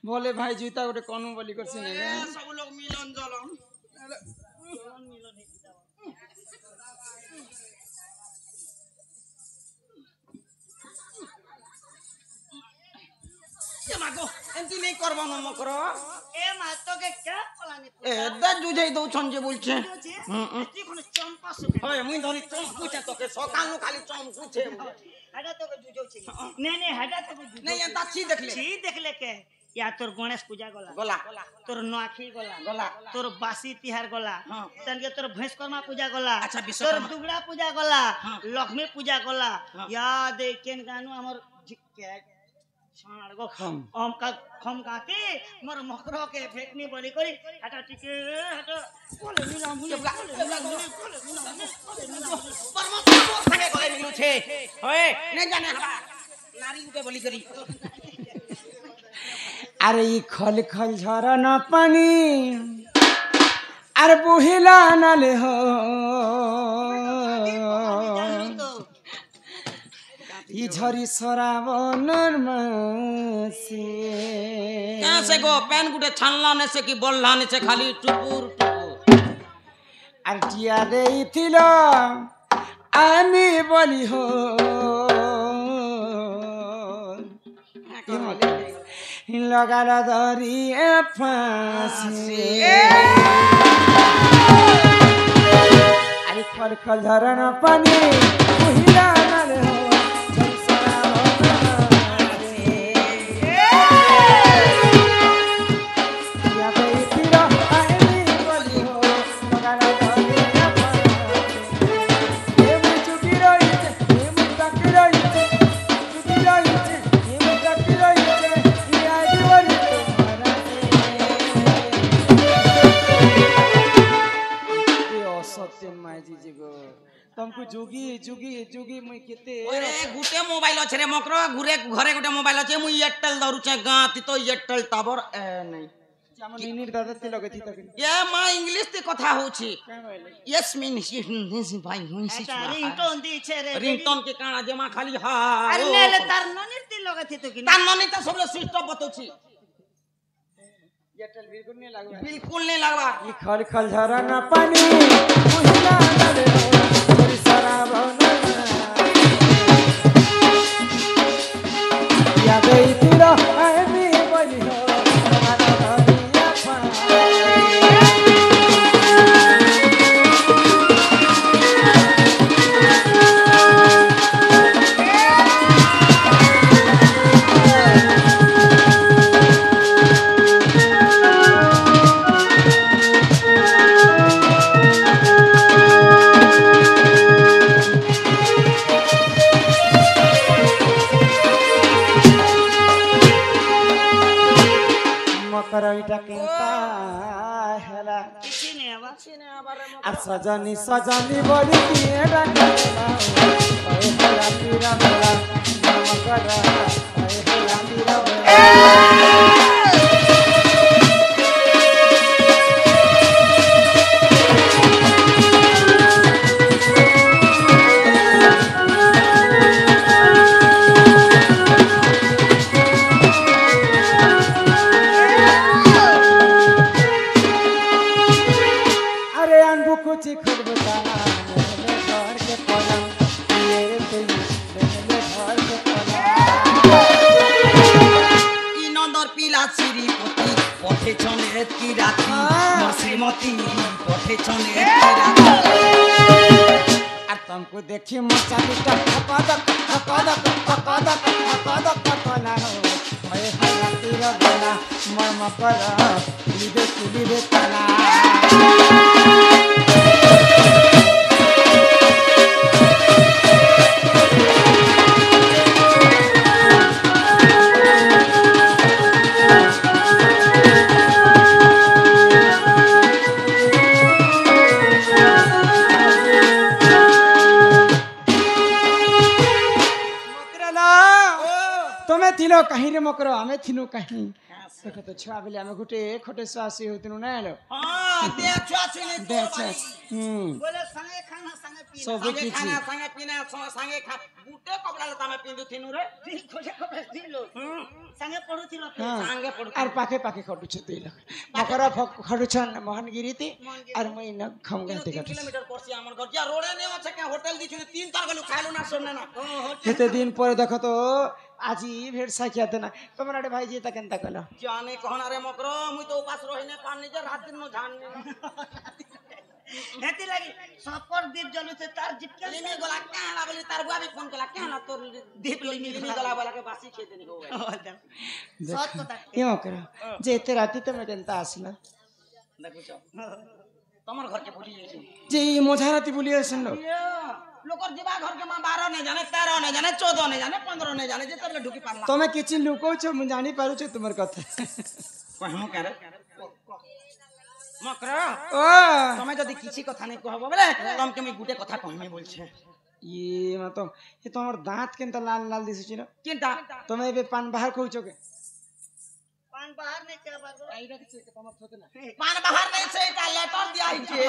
बोले भाई जूता गोटे कनु बोली करछि ने सब लोग मिलन जलन ये मागो एंती नहीं करबो न मकर ए मा तो के क्या पलानी ए द जुझे दउ छन जे बोलछे एती कोन चंपा से ओए मुई धरी चंपूछे तो के सकाल नु खाली चंपूछे हटा तो के जुझो छी नहीं हटा तो नहीं एंता छी देखले के या तोर गणेश पूजा गला तोर नोआखी गला तोर बासी तिहार गला तन के तोर भैंसकर्मा पूजा गला अच्छा तोर दुगड़ा पूजा गला लक्ष्मी पूजा गला या दे केन गानु हमर छाड़गो हम का खम गाके मोर मकरो के फेकनी बड़ी करी हटा टिके हटा बोले मिला मुले परमात्मा संगे गले मिलु छे होए नहीं जाने हबा नारी के बोली करी अरे ई खल खल झरना पानी अरे बुहिला नाले हो ई झरी सरावनर मासे कैसे गो पेन गुटे छानला ने से कि बोलला ने से खाली टुपुर टुपुर आरटिया देइथिलो आमी बोली हो लगाला धरी फांसी अरे खल खल झरना पानी बुहिला नाले हो तुमको जुगी जुगी जुगी मुई केते ओरे गुटे मोबाइल अछि रे मकरो घरे गुटे मोबाइल अछि मुई एयरटेल धरु छै गाती तो एयरटेल टावर नहीं हम निनिर दादा ते लगे थी तक ये मां इंग्लिश ते कथा होछि यस मीन दिस भाई हुई सी रिंगटोन दी छे रे रिंगटोन के काना जे मां खाली हा अरे ले तार ननिर ते लगे थी तो कि तार ननिर त सब सिस्टम बतौछि एयरटेल बिल्कुल नहीं लगवा ई खल खल झरना पानी बुहिला नाले छोरी सरावना या देइतिरो आमी बोली हो करइटा केता हेला किछि ने आबा रे सजनी सजनी बोली के डाकला ओए हेला पीरा मेला मकरा ओए हेला पीरा कुछ खुद बताना मेरे घर के पलंग मेरे दिल मेरे घर के पलंग ई नंदर पीला सिरी पति पठे छने की राती मोर श्रीमती पठे छने की राती आ तुमको देखी मचा बिटा पकद कना हो मैं हाथी रगना मर मकर लिबे तना थिलो कहीं रे मकरो हमें थिनु कहीं देखो तो छुआ बेले हमें गुटे खोटे स्वासी होतिनु ना लो हां दे छुआसी ने दे छुआ बोले संगे खाना संगे पीना सब संगे खाना संगे पीना संगे खा बूट ଗୁଟେ କପଡ଼ା ଲତା ଆମେ ପିନ୍ଧୁଥିନୁ ରେ ସାଙ୍ଗେ ପଢୁଥିଲ ସାଙ୍ଗେ ପଡୁ আর পাখে পাখে খটুছে দুই লোক মকরা খটুছন মোহনগিরিতে আর মুই ন খমগাতে 3 খটুছি কিলোমিটার পড়ছি আমার ঘর যা রোডে নে আছে কে হোটেল দিছু 3 তার গলু খাইলো না শুননে না এতে দিন পরে দেখো তো আজি ভেট সাক্ষাতে না তোমার আরে ভাই যেটা কেনতা কল জানে কহনা রে মকর মুই তো উপাস রহিনে পান নিজে রাত দিন নো ঝান হেতি লাগি সপর দ্বীপ জ্বলুছে তার জিপকে লিমি গলা কেলা বলি তার বুয়া भी फोन कला केला तोर दीप लिमी गला वाला के बासी खेते नहीं हो সৎ কথা ইও করো যে এতে রাতি তুমি কেনতা আসলা দেখুছ তোমার ঘর के भूली जाइछी যে এই মঝারাতি বলি আসেন লোকর দিবা ঘর के मां 12 ने जाने 13 ने जाने 14 ने जाने 15 ने जाने जे तबले ढुकी पारला তুমি কিছু লুকোছ মু জানি পারুছ তোমার কথা कहमु करे मकर ও তুমি যদি কিছু কথা নাই কহব বলে তোমাকে আমি গুটে কথা কইমি বলছে ইয়ে মত এ তোমার দাঁত কেনতা লাল লাল দিছুছি না চিন্তা তুমি এবে পান বাহার কইছ কে পান বাহার নে কে বারো এইটা কিছু তোমার থতে না पान बाहर नहीं से का लेटर दिया छे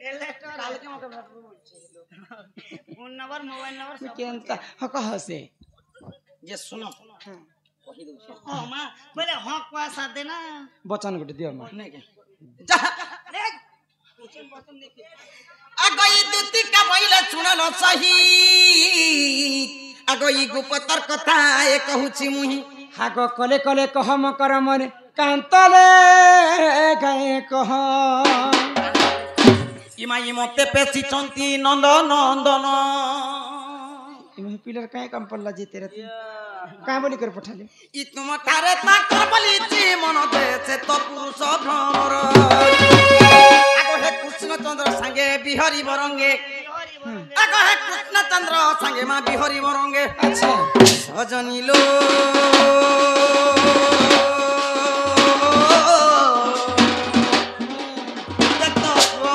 এ লেটার কালকে মকে বলছে ফোন নাম্বার মোবাইল নাম্বার সব কেনতা হক হসে যে শুনো কহি দউছে ও মা বলে হক পয়সা দে না বচন গটে দিও মা নাই के जा রে কুচন বচন দেখি আগই দুতি का বইলে শুনলো সহি আগই গুপতর কথা এ কহুছি মুহি হাগ কলে কলে কহ মকর মনে কান্তলে গায়ে কহ ইমাই মতে পেছি চন্তি নন্দ নন্দন ইমে পিলার কায় কাম পড়লা যেতে রাতি কায় বলি করে পঠালে ই তুম তারে তাকর বলিছি মন দেছে তো পুরুষ ভ্রমর আগো হে কৃষ্ণচন্দ্র সঙ্গে বিহরি বরঙ্গে আগো হে কৃষ্ণচন্দ্র সঙ্গে মা বিহরি বরঙ্গে আচ্ছা সজনিলো দেখো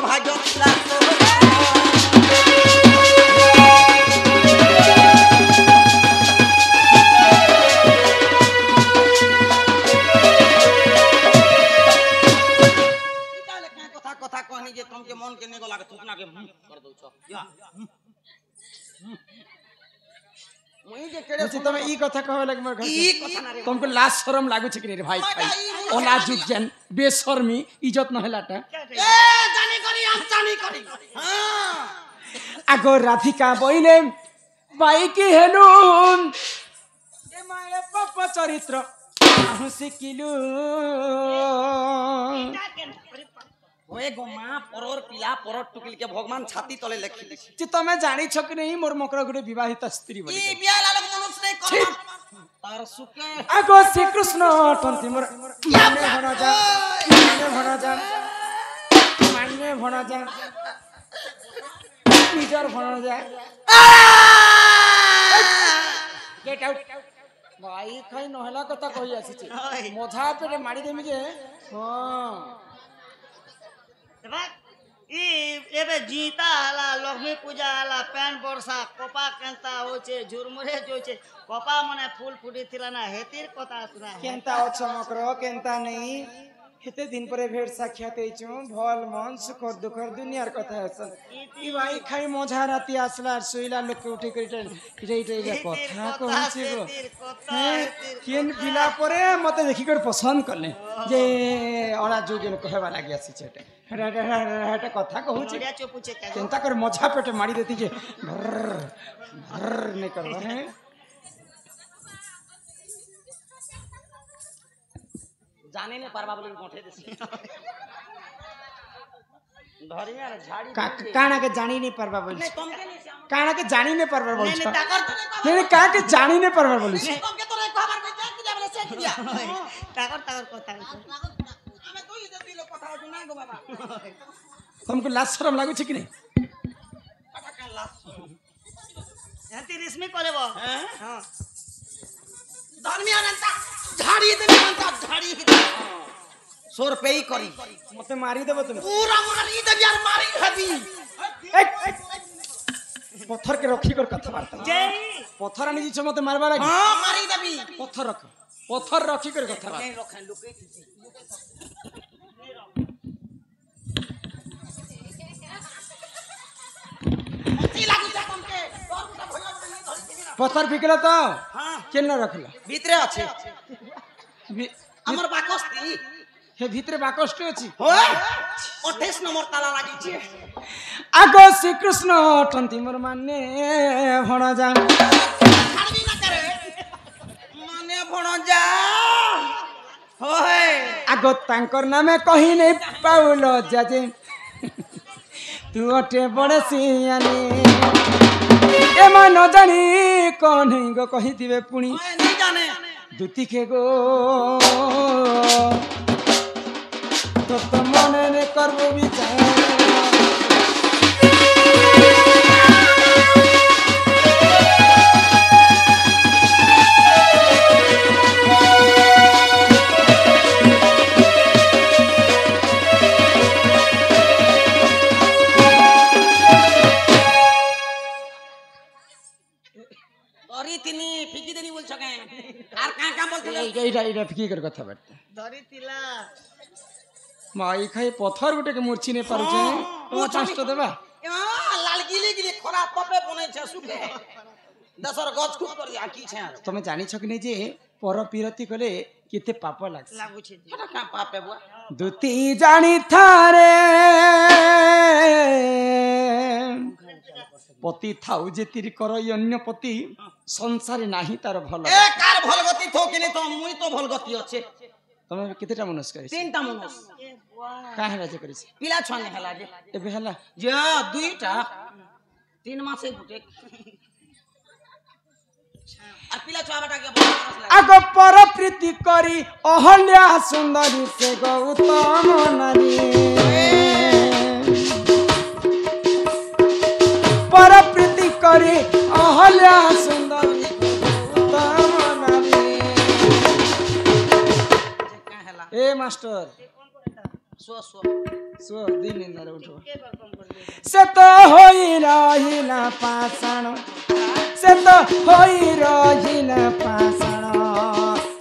ভাগ্য লাগতো কথা কথা कहनी जे तुमके मन के नेगो लागे थुकना के कर दउ छ या मुई जे केड़े বলছি তুমি ই কথা কহে লাগে মোর ঘর ई কথা ना रे तुमको लाज शरम लागु छै कि रे भाई भाई ओला जुजन बेशर्मी इज्जत न हलाटा ए जानी करी हम जानी करी हां আগো রাধিকা বইলে বাই কি হেলুন এ মায়ে পাপ চরিত্র আহু শিকিলু তা কেন ओए गो मां परर पिला परर टुकिल के भगवान छाती तले लिखि दिछि যে তুমি জানিছ কি नहीं मोर मकर गुटे विवाहित स्त्री बলি ई बिया लाल मनुष्य नहीं कर तार सुके আগো শ্রীকৃষ্ণ টন্তি মোর মানে ভনা যা মানে ভনা যা নিজর ভনা যা গেট আউট ভাই খাই নহলা কথা কই আসিছি মজা পেরে মারি দেমি যে হ্যাঁ দেখ ই এবে জিতা আলা লক্ষ্মী পূজা আলা প্যান বর্ষা কপা কেনতা হচ্ছে ঝুরমুরে জইছে কপা মানে ফুল ফুটিছিল না হেতির কথা শুনা কেনতা অছ মকর কেনতা নেই হেতে দিন পরে ভেট সাক্ষাৎ হইছু ভল মন সুখর দুখর দুনিয়ার কথা হসন ই ভাই খাই মজা রাতি আসলা আর শুইলা লোক উঠে কইটা এটা কথা কইছি গো হ্যাঁ কেন পিলা পরে মতে দেখি করে পছন্দ করলে যে ওরা যোজন কহবা লাগি আসিছে এটা কথা কহুছি নড়িয়া চুপুছে কেন চিন্তা করে মজা পেটে মারি দেতি যে नहीं करवा है जाने ने परबा बोले गोठे देसी धरी यार झाड़ी काना के जानी नहीं परबा बोली नहीं तुमके नहीं श्याम काना के जानी नहीं परबा बोली नहीं ताकर तो नहीं का के जानी नहीं परबा बोली तुमके तो रे खबर में जा कि जाबले से दिया ताकर কথা हमें तो इधर दिलो কথা हो ना गो बाबा तुमको लाज शरम लागु छ कि नहीं पता का लाश হেতি রিসমি করে বল हैं হ্যাঁ धर्मिया नंता झाड़ी देने नंता झाड़ी 100 रुपए ही करी मते मारी देबो तुम पूरा मारी दे यार मारी हबी पत्थर के रखी कर कथा बार्ता জয় पत्थर आनी छ मते मारबा लागी हां मारी देबी पत्थर रखी कर कथा नहीं रखे लुके थी लागू जा तुमके और भैया पत्थर फिकल तो हाँ केन रखल ভিতরে আছে আমার বাকস্তি हे भितरे बाकष्ट अछि হয় 28 নম্বর তালা লাগিছে आगो श्रीकृष्ण अटंती मोर माने भण जा ছাড়বি না করে মানে ভণ যা হয় आगो तांकर नामे कही नहीं पाउल जाजे तू अटे बड़े सियानी एमा न जानी कौन गो कही दिवे पुणी হয় नहीं জানে दुती के गो तो मन ने करबो विचार অরি তিনি ফিকি দেনি বলছ কেন আর কাঁ কাঁ বলছিল এইটা ফিকির কথা বার্তা ଧରିଥିଲା माई खाई पत्थर गोटे के मूर्छी नहीं पारुचे ओ चाष्ट देबा लाल गिली गिली खरा तपे बनै सुखे दसर गछ खूब कर आकी छे तमे जानि छ कि नहीं जे पर पिरती कले केते पाप लागस ଲାଗୁଛି एटा का पापे बुआ दुती जानी थारे पति थाउ जे तिरी कर अन्य पति संसार नाही तार भल ए कार भल गति थो कि नहीं तो मुई तो भल गति अच्छे तमे केतेटा मनस करिस तीनटा मनस काहे राजे करिस पिला छने हला जे एबे हला जे दुईटा 3 मासे गुटे आ पिला छवाटा के बस आगो पर प्रीति करी अहल्या सुंदरी से गौतम नारी पर प्रीति करी अहल्या सुंदरी गौतम नारी का हला ए मास्टर सो सो सो दिन निंदा उठो से तो होई रहिला पाषाण से तो होई रहिला पाषाण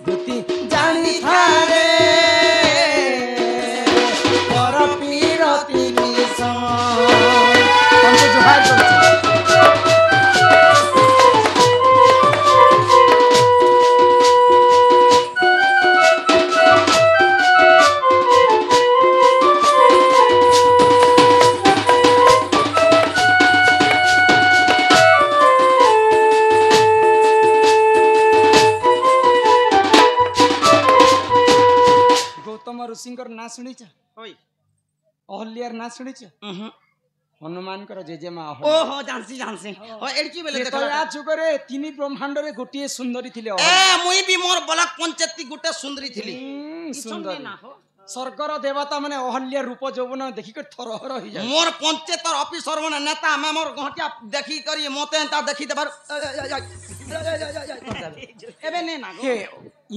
दुती जानी थारे पर पीरती निसम तुमको जोहार करछी गौतम ऋषिंकर ना शुणीच होई अहल्यार ना शुणीच हनुमान कर जेजेमा ओ हो जानसी जानसी हो एडकी बेले देखला देखला चुकरे तिनी ब्रह्मांड रे गोटिए सुंदरी थिले ए मुई भी मोर बलक पंचायती गुटे सुंदरी थिली सुंदर स्वर्गर देवता माने अहल्या रूप यौवन देखि कर थरहर हो जाय मोर पंचायतर ऑफिसर माने नेता मैं मोर घटिया देखी करी मोते एंता देखी देबार एबे ने ना हे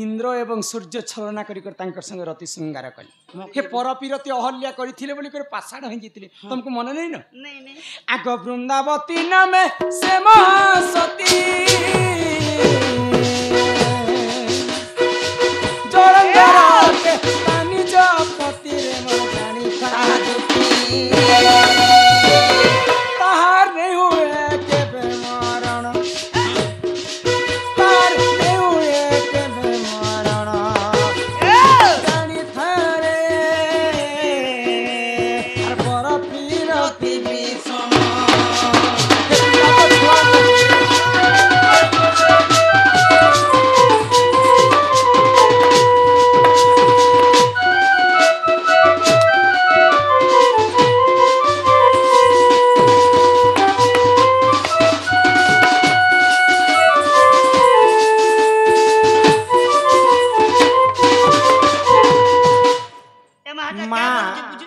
इंद्र एवं सूर्य छलना करी कर तांकर संग रति श्रृंगार कली हे परपीरती अहल्या करिथिले बोली कर पासाड होई जितिले तुमको मन नहीं न नहीं नहीं आग वृंदावती नामे से महासती जलंधर के पानी जपति रे मन जानी साधुती ताहार नहीं हुए के बेमरण तार नहीं हुए के बेमरण जानी थारे हर पर पीरती विषम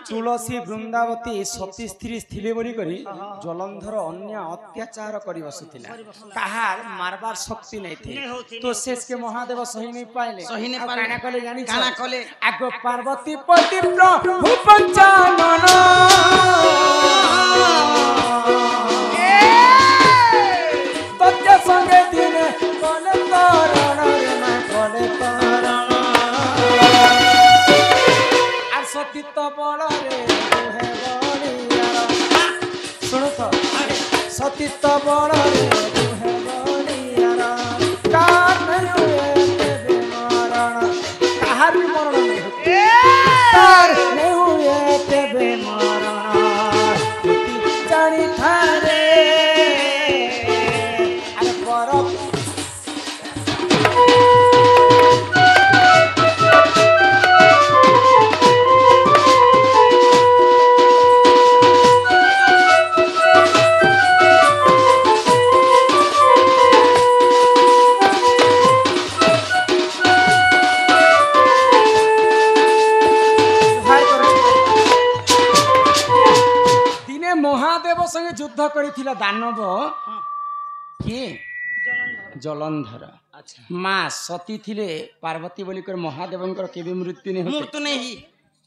तुलसी वृंदावती सती स्त्री थिले बोली करी जलंधर अन्य अत्याचार करी बसुथिला कहार मारबार शक्ति नहीं थी तो शेष के महादेव सही नहीं पाइले सही नहीं पाइले। काना कले जानी काना कले। आगो पार्वती पति प्रभु पंचानन तत्य संगे दिने कले तरण रे ना कले तरण सतीत बल रे दुहे बलियार सुनो तो सतीत बल रे दुहे बलियार କାହାର ବି ମରଣ ନାହିଁ ତାର ନେ ହୁଏ କେବେ ମରଣ ଜାଣିଥାରେ ଆରେ ପର ମହାଦେବ ସଙ୍ଗେ ଯୁଦ୍ଧ କରିଥିଲା ଦାନବ କିଏ ଜଳନ୍ଧର ମା ସତୀ ଥିଲେ ପାର୍ବତୀ ବୋଲିକରି ମହାଦେବଙ୍କର କେବେ ମୃତ୍ୟୁ ନେଇ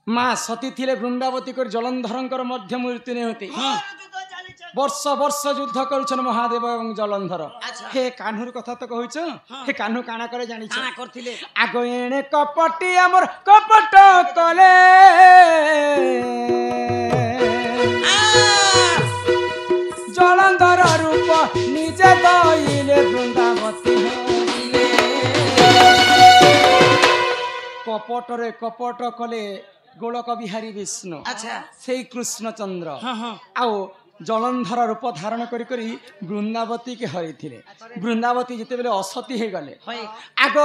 ମା ସତୀ ଥିଲେ ବୃନ୍ଦାବତୀ କରି ଜଳନ୍ଧରଙ୍କର ମଧ୍ୟ ମୃତ୍ୟୁ ନେଇ ବର୍ଷ ବର୍ଷ ଯୁଦ୍ଧ କରୁଛନ୍ ମହାଦେବ ଏବଂ ଜଳନ୍ଧର ହେ କାହ୍ନୁର କଥା ତ କହୁଛ ହେ କାହ୍ନୁ କାଣା করে ଜାଣିଛ ଆଗ ଏଣେ କପଟି ଆମର କପଟ କଲେ ଜଳନ୍ଧର ରୂପ ନିଜେ ଦଇଲେ ବୃନ୍ଦାବତୀ କପଟରେ କପଟ କଲେ ଗୋଳକ ବିହାରୀ ବିଷ୍ଣୁ ସେଇ କୃଷ୍ଣଚନ୍ଦ୍ର ଆଉ ଜଳନ୍ଧର ରୂପ ଧାରଣ କରି କରି ବୃନ୍ଦାବତୀ କେ ହରିଥିଲେ ବୃନ୍ଦାବତୀ ଯେତେବେଳେ ଅସତୀ ହେଇଗଲେ ଆଗ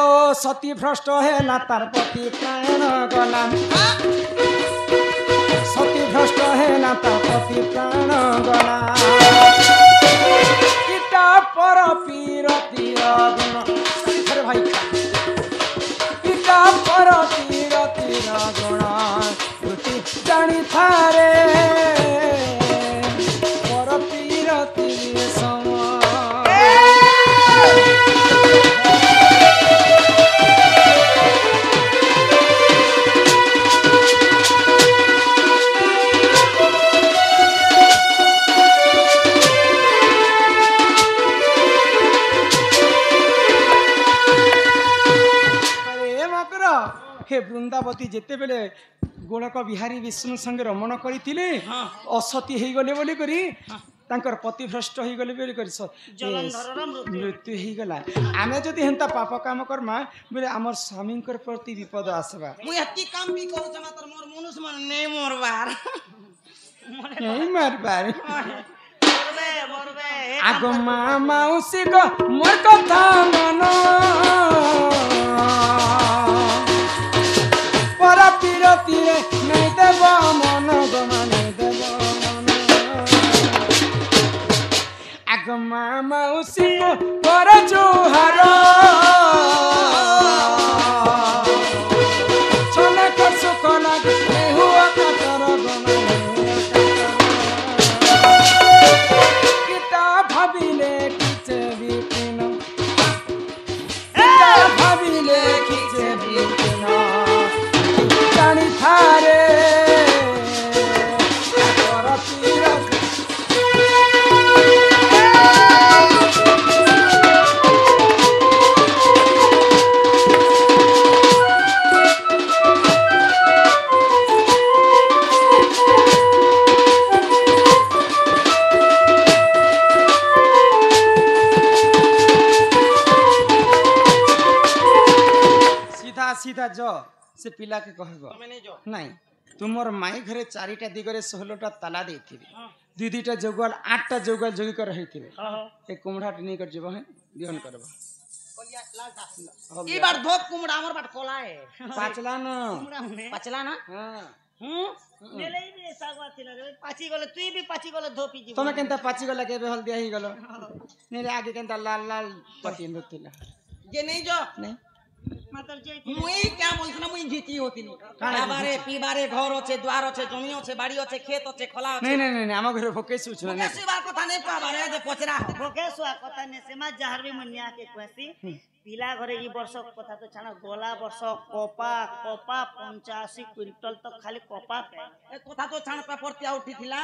ସତୀ ଭ୍ରଷ୍ଟ ହେଲା ତାର ପତି ପ୍ରାଣ ଗଲା ସତୀ ଭ୍ରଷ୍ଟ ହେଲା ତାର ପତି ପ୍ରାଣ ଗଲା ଇଟା ପର ପୀରତିର ଗୁଣ ଭାଇ ଇଟା ପର ପୀରତିର ଗୁଣ ଜାଣି ଥାରେ हे बृंदावती जेतेबेले गोलक बिहारी विष्णु संगे रमण करथिले असती हे गले बोली करी तांकर पति भ्रष्ट हे गले बोली करी मृत्यु हे गला आमे जदी हेंता पाप काम करमा बोले हमर स्वामीकर प्रति विपद आसबा मु एती काम भी करू छ मात्र मोर मनुष्य मन नै मरबार नहीं मरबार आगो माउसी को मोर कथा मनो परा पीरती रे नहीं देव मन गमा नहीं देव मन आग माउसी को पर जुहार छने कर सुख लागे नहीं हुआ कातर गमा किता भाबिले किचे बिपिन किता भाबिले किचे बिपिन जानी थारे सीधा सीधा जो से पिला के कहबो नहीं तुमर माई घरे चारिटा दिगरे 16टा ताला देथिबे दुई दुईटा जोगल 8टा जोगल जोगी कर रहिथिबे ए कुमड़ाट नहीं कर जेबो है दिहन करबो ई बार धोप कुमड़ा हमर बात कोला है पाचला न पचला ना हां नेलै भी सागवा थिला रे पाची गले तुई भी पाची गले धोपी जी तमे केनता पाची गला केबे हल्दी आही गलो नेले आगे केनता लाल लाल पति नथिला जे नहीं जो नहीं मातर जे मुई क्या बोलछ ना मुई जीती होती खाबारे पीबारे घर होचे द्वार होचे जमी होचे बाड़ी होचे खेत होचे खोला होचे नहीं नहीं नहीं हम घरे भोके सुछ ना कैसी बात कथा नहीं कहबारे जे पचरा भोके सुआ कथा ने सेमा जहर भी मनिया के कहसी पिला घरे ई वर्ष कथा तो छाना गोला वर्ष कपा कपा 85 क्विंटल तक खाली कपा पे ए कथा तो छान पे परतिया उठी थिला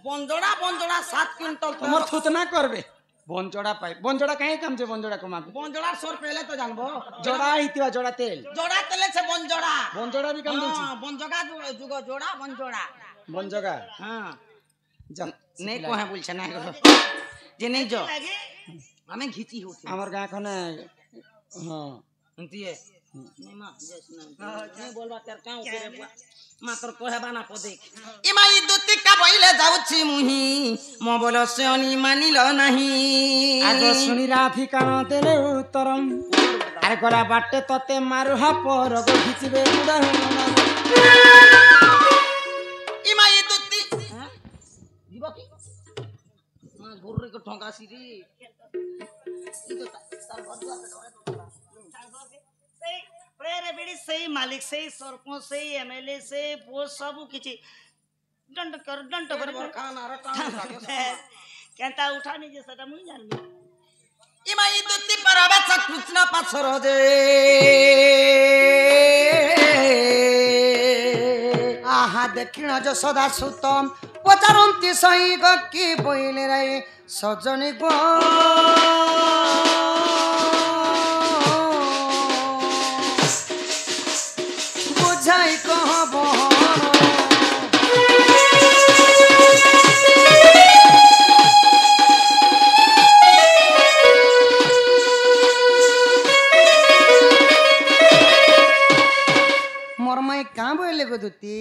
बंजोड़ा बंजोड़ा 7 क्विंटल तुमर थुतना करबे बंजोड़ा पाई बंजोड़ा काहे काम जे बंजोड़ा कमा बंजोड़ा सोर पहले तो जानबो जोड़ा हितिवा जोड़ा तेल जोड़ा तेले से बंजोड़ा बंजोड़ा भी काम दोची बंजोगा जुगो जोड़ा बंजोड़ा बंजोगा हां जा नहीं कोहे बोलछ ना जे नहीं जो हमें घिची होती हमर गां खने हां अंतिए निमा जस ना नहीं बोलबा तेर काऊ करे बुआ मात्र कहबा ना पदेख इमा ई दुती का बइले जाउछि मुही मो बोलो सेनी मानिलो नाही আগ শুনি রাধিকা দেলে উত্তরম আরে গলা বাটে ততে মারু হাপর গিচিবে इमा ई दुती दिबो की ना गुर्रे को ठोका सीरी ई तो तार बदला सही प्रेरे बिड़ी सही मालिक सही सरपंच सही एमएलए से वो सब किछि दंड कर खाना रटा केंता उठानी जे सटा मुई जानबी इमा ई दुती परबा छ कृष्ण पाछर जे আহা দক্ষিণ যশোদা সুতম পচারন্তি সই গকি বইলে রে সজনী গো বুঝাই কহব মরমাই কাঁ বইলে গো দুতি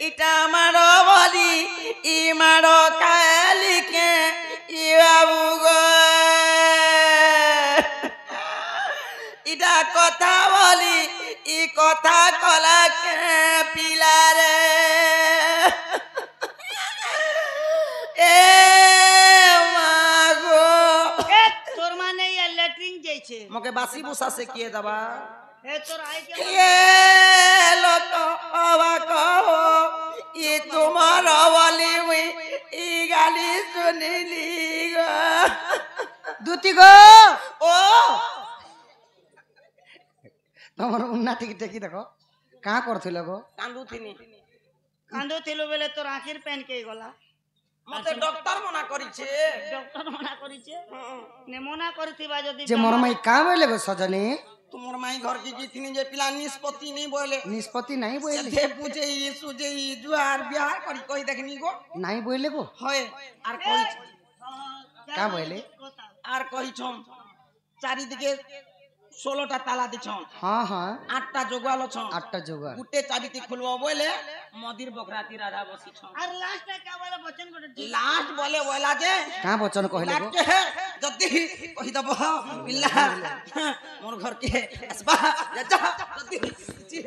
इटा मारो बोली ई मारो काली के ई बाबू गो इटा कथा बोली ई कथा कला के पिला रे ए मागो ए तोर माने ये लेटरिंग जाइछे मके बासी भूसा से किए दबा ए तोर आई के ये लोग अवाक हो ये तुम्हारा वाली हुई ई गाली सुनिली गो দুতি গো ओ তোমার উন্নতি টেকি দেখো কাঁ করছিল গো कांदू थिनी कांदो थिलो बेले तोर आखिर पेन के गला मते डॉक्टर मना करिछे डॉक्टर मना करिছে ने मना करथिबा जदी যে মরমাই কাঁ বইলে গো সজনী तुमर माई घर की जितनी जे पिला निष्पत्ति नहीं बोले নিষ্পত্তি নাই বইলে जे पूछे ई सुजे ई जुआर बिहार करी कहि देखनी गो নাই বইলে গো होय आर कहि কাঁ বইলে आर कहि छम चारि दिके 16टा ताला दिछम হ্যাঁ হ্যাঁ 8टा जोगालो छम 8টা জোগাড় गुटे चाबिती खुलवा बोले मदिर बकराती राधा बसी छम और लास्ट में क्या बोला बचन को लास्ट बोले बोला जे কাঁ বচন কহিলে গো लास्ट है जदी कहि दबो बिल्ला मोर घर के असबा जा जदी